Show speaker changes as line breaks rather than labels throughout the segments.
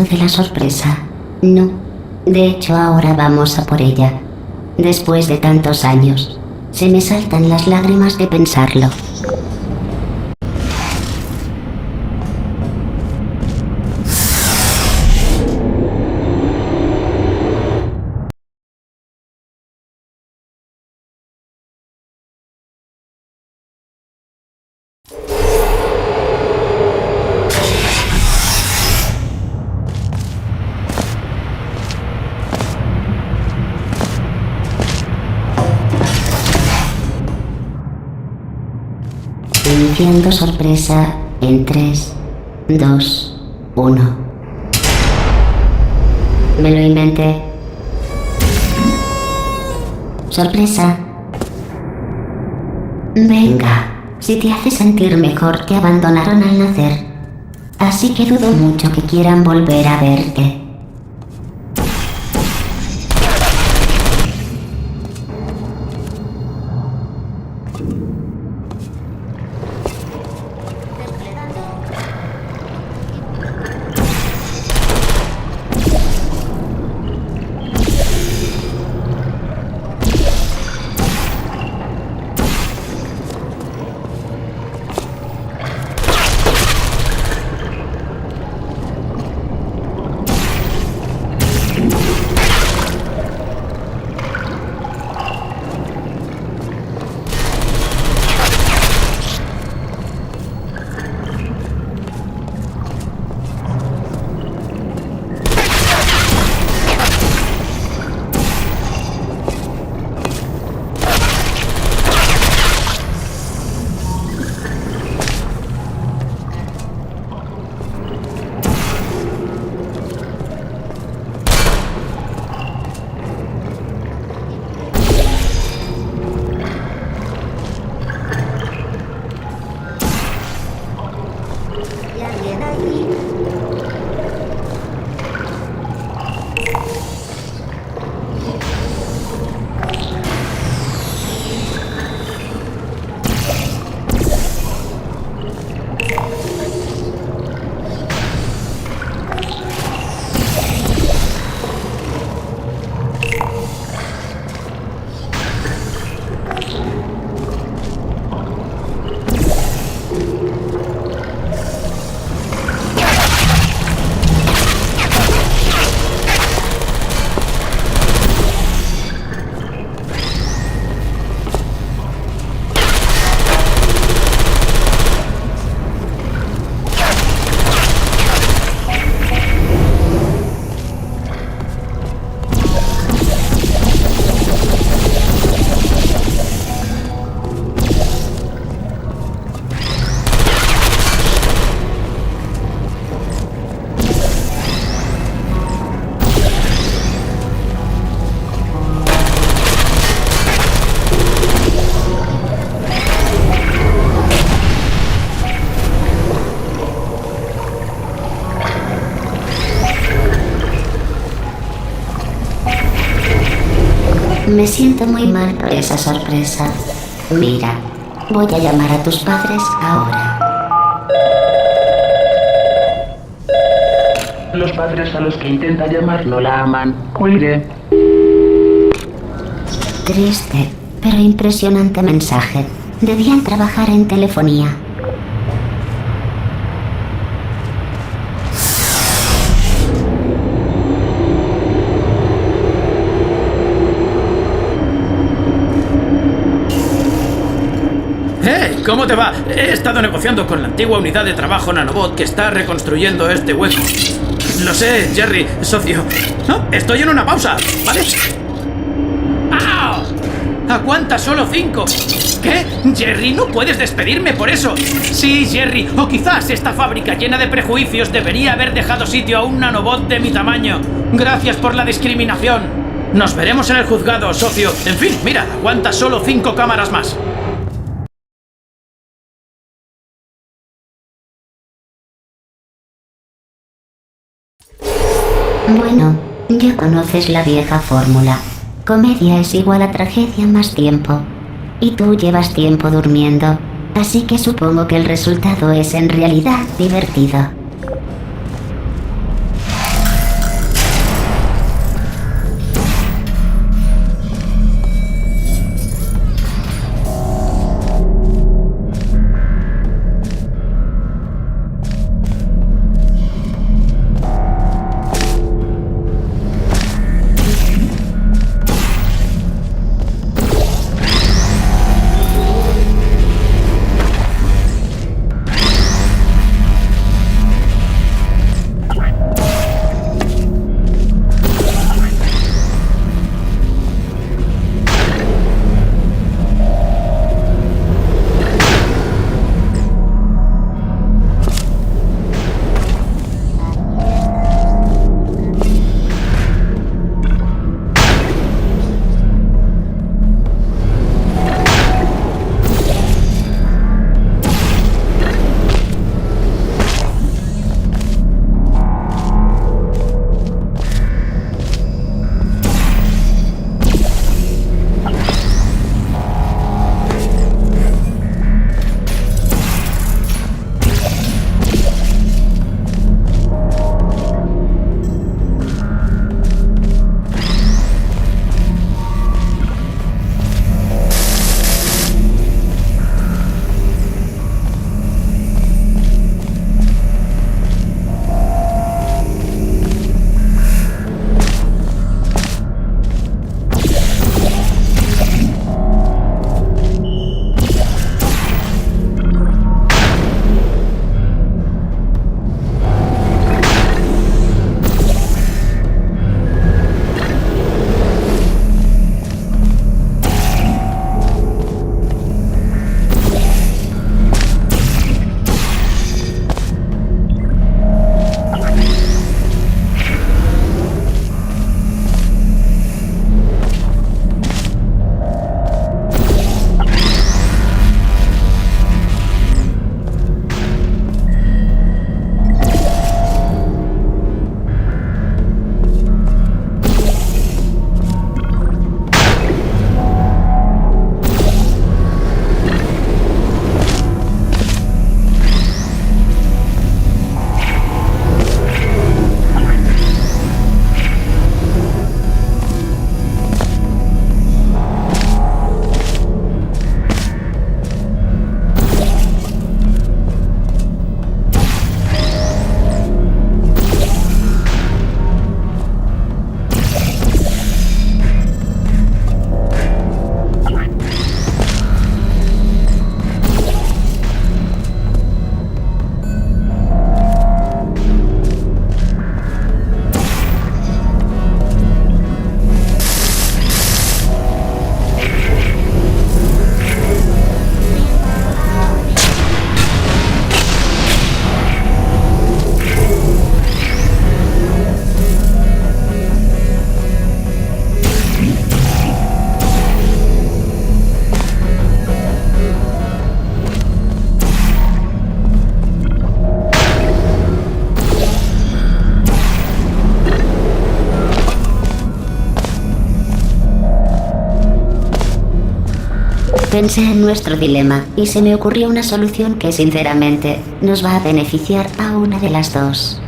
de la sorpresa. No. De hecho, ahora vamos a por ella. Después de tantos años, se me saltan las lágrimas de pensarlo. Iniciando sorpresa en 3, 2, 1. Me lo inventé. Sorpresa. Venga, si te hace sentir mejor, te abandonaron al nacer. Así que dudo mucho que quieran volver a verte. Me siento muy mal por esa sorpresa. Mira, voy a llamar a tus padres ahora.
Los padres a los que intenta llamar no la aman. Cuelgue.
Triste, pero impresionante mensaje. Debían trabajar en telefonía.
¡Hey! ¿Cómo te va? He estado negociando con la antigua unidad de trabajo Nanobot que está reconstruyendo este hueco. Lo sé, Jerry, socio. No, estoy en una pausa, ¿vale? ¡Ah! ¡Aguanta solo 5! ¿Qué? Jerry, no puedes despedirme por eso. Sí, Jerry, o quizás esta fábrica llena de prejuicios debería haber dejado sitio a un nanobot de mi tamaño. Gracias por la discriminación. Nos veremos en el juzgado, socio. En fin, mira, aguanta solo 5 cámaras más.
Bueno, ya conoces la vieja fórmula. Comedia es igual a tragedia más tiempo. Y tú llevas tiempo durmiendo, así que supongo que el resultado es en realidad divertido. Pensé en nuestro dilema y se me ocurrió una solución que sinceramente nos va a beneficiar a una de las dos.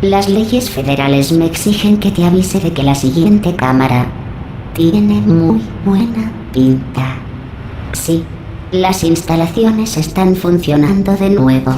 Las leyes federales me exigen que te avise de que la siguiente cámara tiene muy buena pinta. Sí, las instalaciones están funcionando de nuevo.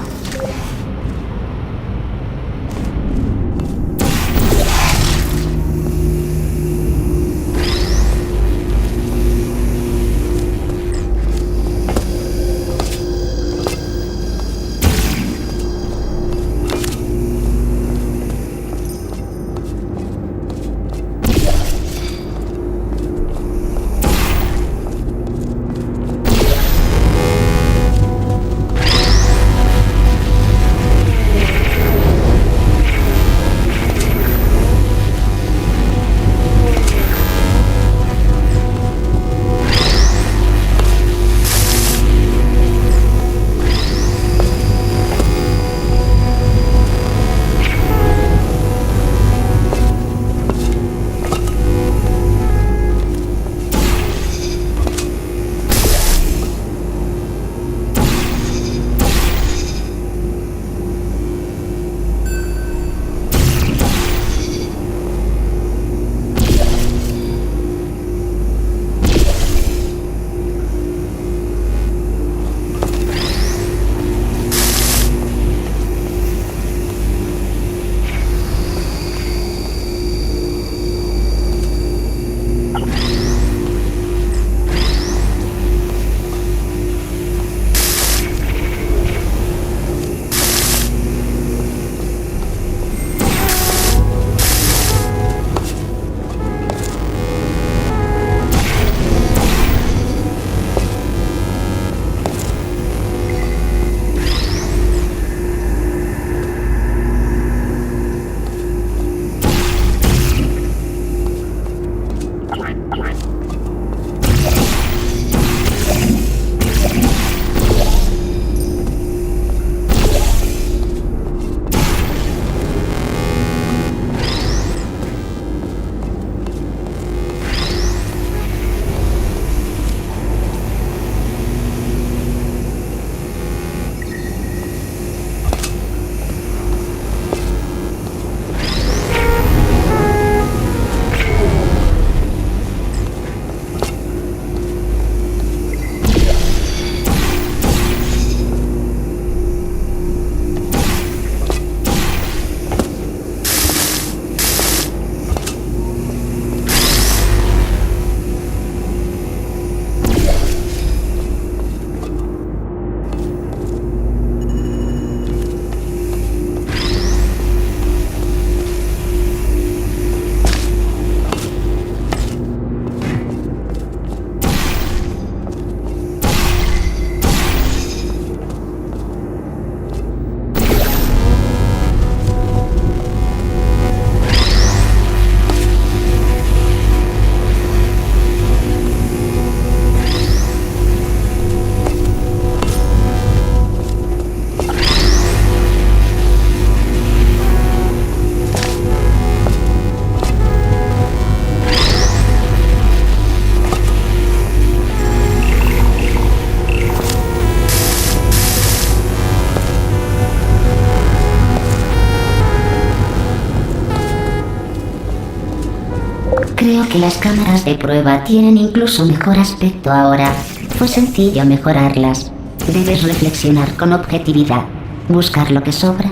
Creo que las cámaras de prueba tienen incluso mejor aspecto ahora. Fue sencillo mejorarlas. Debes reflexionar con objetividad, buscar lo que sobra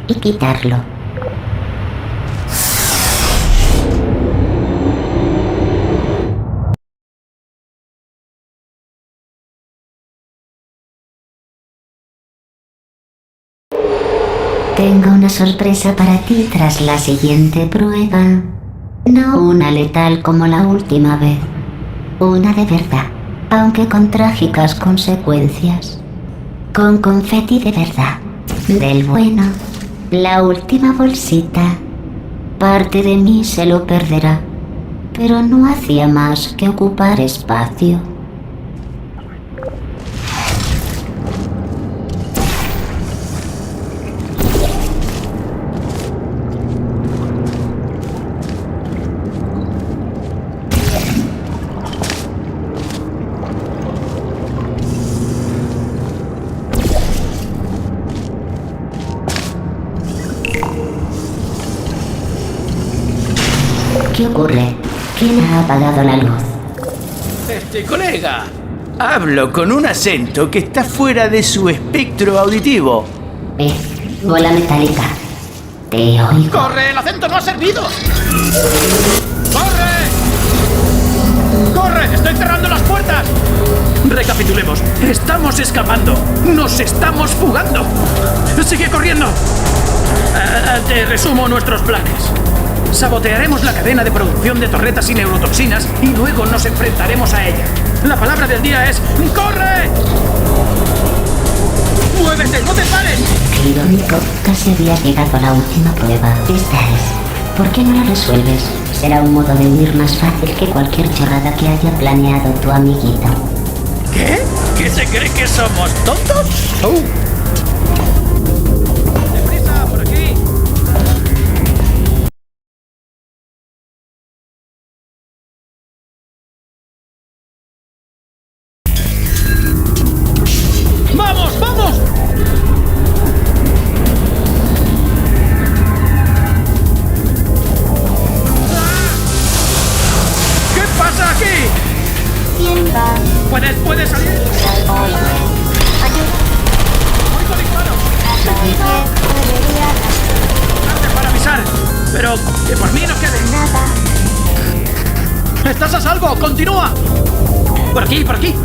y quitarlo. Tengo una sorpresa para ti tras la siguiente prueba. No una letal como la última vez. Una de verdad, aunque con trágicas consecuencias. Con confeti de verdad. Del bueno. La última bolsita. Parte de mí se lo perderá. pero no hacía más que ocupar espacio. ¿Qué ocurre? ¿Quién ha apagado la luz?
Colega, hablo con un acento que está fuera de su espectro auditivo.
Bola metálica. Te oigo.
¡Corre! ¡El acento no ha servido! ¡Corre! ¡Corre! ¡Estoy cerrando las puertas! Recapitulemos. Estamos escapando. ¡Nos estamos fugando! ¡Sigue corriendo! Te resumo nuestros planes. Sabotearemos la cadena de producción de torretas y neurotoxinas y luego nos enfrentaremos a ella. La palabra del día es ¡corre! ¡Muévete! ¡No te pares!
Qué irónico, casi habías llegado a la última prueba. Esta es. ¿Por qué no la resuelves? Será un modo de huir más fácil que cualquier chorrada que haya planeado tu amiguito.
¿Qué? ¿Qué se cree que somos tontos?
¡Deprisa, por aquí! ¡Vamos, vamos! ¿Qué pasa aquí?
¿Quién va?
¿Puedes salir? Oigo disparos. Tarde para avisar, pero que por mí no quede.
Nada.
¡Estás a salvo! ¡Continúa! Por aquí, por aquí.